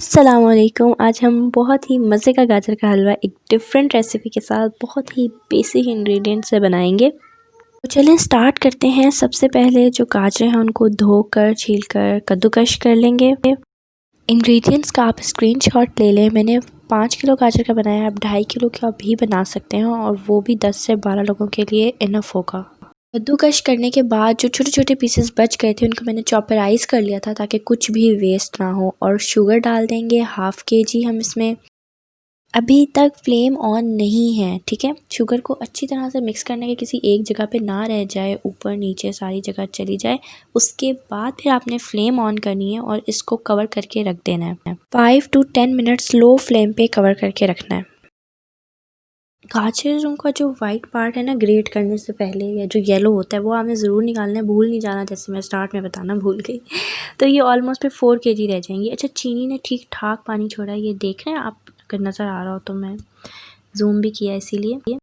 अस्सलामुअलैकुम। आज हम बहुत ही मज़े का गाजर का हलवा एक डिफरेंट रेसिपी के साथ बहुत ही बेसिक इंग्रेडिएंट से बनाएंगे। तो चलें स्टार्ट करते हैं। सबसे पहले जो गाजर हैं उनको धोकर छीलकर कद्दूकश कर लेंगे। इंग्रेडिएंट्स का आप स्क्रीनशॉट ले लें। मैंने 5 किलो गाजर का बनाया, आप 2.5 किलो का भी बना सकते हैं और वो भी 10 से 12 लोगों के लिए इनफ होगा। कद्दूकश करने के बाद जो छोटे छोटे पीसेस बच गए थे उनको मैंने चॉपराइज़ कर लिया था ताकि कुछ भी वेस्ट ना हो। और शुगर डाल देंगे 1/2 kg हम इसमें। अभी तक फ्लेम ऑन नहीं है, ठीक है। शुगर को अच्छी तरह से मिक्स करने के किसी एक जगह पे ना रह जाए, ऊपर नीचे सारी जगह चली जाए। उसके बाद फिर आपने फ्लेम ऑन करनी है और इसको कवर करके रख देना है। 5 to 10 मिनट्स लो फ्लेम पे कवर करके रखना है। गाजरों का जो वाइट पार्ट है ना, ग्रेट करने से पहले या जो येलो होता है वो आपने ज़रूर निकालना है, भूल नहीं जाना, जैसे मैं स्टार्ट में बताना भूल गई। तो ये ऑलमोस्ट फिर 4 kg रह जाएंगी। अच्छा, चीनी ने ठीक ठाक पानी छोड़ा है, ये देख रहे हैं आप, अगर नज़र आ रहा हो तो मैं जूम भी किया इसीलिए।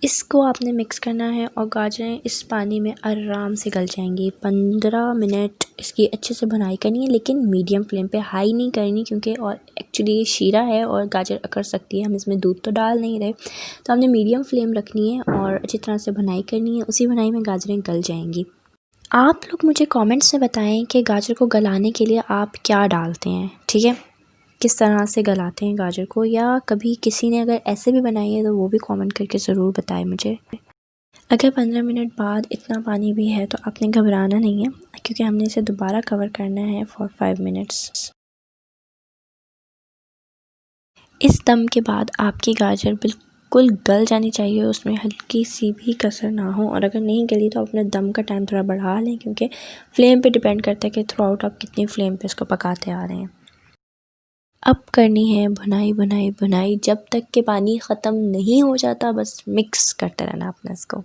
इसको आपने मिक्स करना है और गाजरें इस पानी में आराम से गल जाएंगी। 15 मिनट इसकी अच्छे से भुनाई करनी है, लेकिन मीडियम फ्लेम पे, हाई नहीं करनी, क्योंकि और एक्चुअली ये शीरा है और गाजर अकड़ सकती है, हम इसमें दूध तो डाल नहीं रहे। तो हमने मीडियम फ्लेम रखनी है और अच्छी तरह से भुनाई करनी है। उसी भुनाई में गाजरें गल जाएंगी। आप लोग मुझे कमेंट्स में बताएं कि गाजर को गलाने के लिए आप क्या डालते हैं, ठीक है, किस तरह से गलाते हैं गाजर को, या कभी किसी ने अगर ऐसे भी बनाई है तो वो भी कमेंट करके ज़रूर बताएं मुझे। अगर 15 मिनट बाद इतना पानी भी है तो आपने घबराना नहीं है, क्योंकि हमने इसे दोबारा कवर करना है फॉर 5 मिनट्स। इस दम के बाद आपकी गाजर बिल्कुल गल जानी चाहिए, उसमें हल्की सी भी कसर ना हो। और अगर नहीं गली तो अपने दम का टाइम थोड़ा बढ़ा लें, क्योंकि फ्लेम पे डिपेंड करता है कि थ्रू आउट आप कितनी फ्लेम पे इसको पकाते आ रहे हैं। अब करनी है भुनाई भुनाई भुनाई जब तक कि पानी ख़त्म नहीं हो जाता, बस मिक्स करते रहना अपना इसको।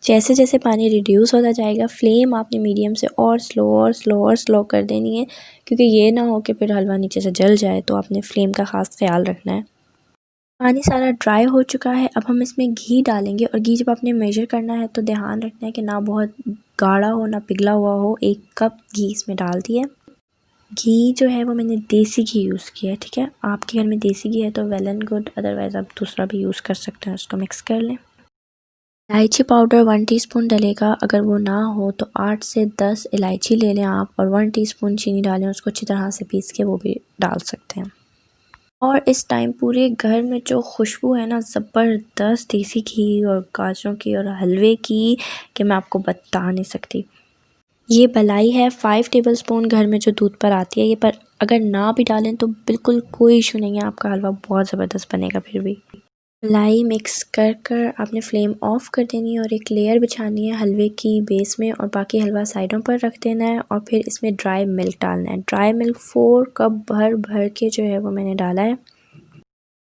जैसे जैसे पानी रिड्यूस होता जाएगा, फ्लेम आपने मीडियम से और स्लो और स्लो और स्लो कर देनी है, क्योंकि ये ना हो कि फिर हलवा नीचे से जल जाए। तो आपने फ्लेम का ख़ास ख्याल रखना है। पानी सारा ड्राई हो चुका है, अब हम इसमें घी डालेंगे। और घी जब आपने मेजर करना है तो ध्यान रखना है कि ना बहुत गाढ़ा हो ना पिघला हुआ हो। 1 कप घी इसमें डाल दिए। घी जो है वो मैंने देसी घी यूज़ किया है, ठीक है। आपके घर में देसी घी है तो वेल एंड गुड, अदरवाइज़ आप दूसरा भी यूज़ कर सकते हैं। उसको मिक्स कर लें। इलायची पाउडर 1 टीस्पून डलेगा। अगर वो ना हो तो 8 से 10 इलायची ले लें आप, और 1 टीस्पून चीनी डालें, उसको अच्छी तरह से पीस के वो भी डाल सकते हैं। और इस टाइम पूरे घर में जो खुशबू है ना, ज़बरदस्त देसी घी और गाजरों की और हलवे की, कि मैं आपको बता नहीं सकती। ये मलाई है 5 टेबलस्पून घर में जो दूध पर आती है ये, पर अगर ना भी डालें तो बिल्कुल कोई इशू नहीं है, आपका हलवा बहुत ज़बरदस्त बनेगा। फिर भी मलाई मिक्स कर कर आपने फ्लेम ऑफ कर देनी है और एक लेयर बिछानी है हलवे की बेस में, और बाकी हलवा साइडों पर रख देना है। और फिर इसमें ड्राई मिल्क डालना है। ड्राई मिल्क 4 कप भर भर के जो है वो मैंने डाला है।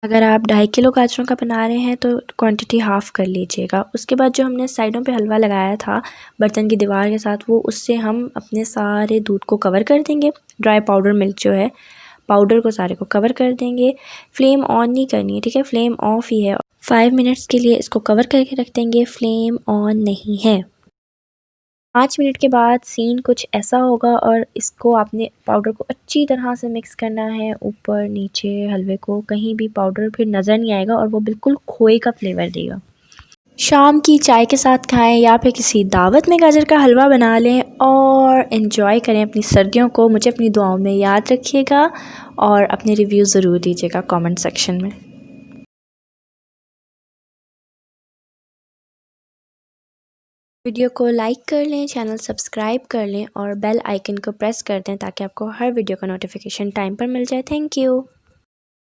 अगर आप 2.5 किलो गाजरों का बना रहे हैं तो क्वांटिटी हाफ़ कर लीजिएगा। उसके बाद जो हमने साइडों पे हलवा लगाया था बर्तन की दीवार के साथ, वो उससे हम अपने सारे दूध को कवर कर देंगे। ड्राई पाउडर मिल्क जो है, पाउडर को सारे को कवर कर देंगे। फ्लेम ऑन नहीं करनी है, ठीक है, फ्लेम ऑफ ही है। 5 मिनट्स के लिए इसको कवर करके रख देंगे, फ्लेम ऑन नहीं है। 5 मिनट के बाद सीन कुछ ऐसा होगा, और इसको आपने पाउडर को अच्छी तरह से मिक्स करना है। ऊपर नीचे हलवे को कहीं भी पाउडर फिर नज़र नहीं आएगा, और वो बिल्कुल खोए का फ्लेवर देगा। शाम की चाय के साथ खाएं या फिर किसी दावत में गाजर का हलवा बना लें और इन्जॉय करें अपनी सर्दियों को। मुझे अपनी दुआओं में याद रखिएगा और अपने रिव्यू ज़रूर दीजिएगा कमेंट सेक्शन में। वीडियो को लाइक कर लें, चैनल सब्सक्राइब कर लें और बेल आइकन को प्रेस कर दें ताकि आपको हर वीडियो का नोटिफिकेशन टाइम पर मिल जाए। Thank you.